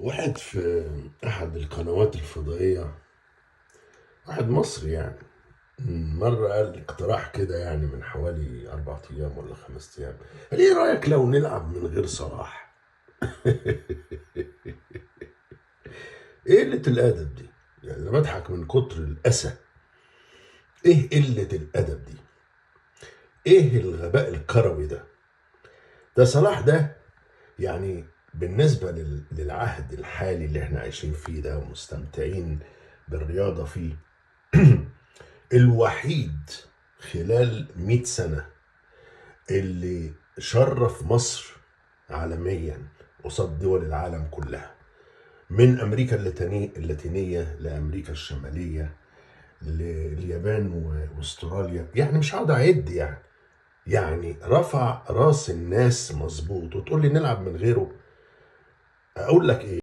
واحد في أحد القنوات الفضائية، واحد مصري يعني، مرة قال اقتراح كده يعني من حوالي 4 أيام ولا 5 أيام. قال إيه رأيك لو نلعب من غير صلاح؟ إيه قلة الأدب دي؟ يعني أنا بضحك من كتر الأسى. إيه قلة الأدب دي؟ إيه الغباء الكروي ده؟ ده صلاح ده يعني بالنسبة للعهد الحالي اللي احنا عايشين فيه ده ومستمتعين بالرياضة فيه، الوحيد خلال 100 سنة اللي شرف مصر عالميا قصاد دول العالم كلها، من أمريكا اللاتينية لأمريكا الشمالية لليابان واستراليا. يعني مش هقعد أعد يعني رفع راس الناس مظبوط، وتقول لي نلعب من غيره؟ أقول لك إيه؟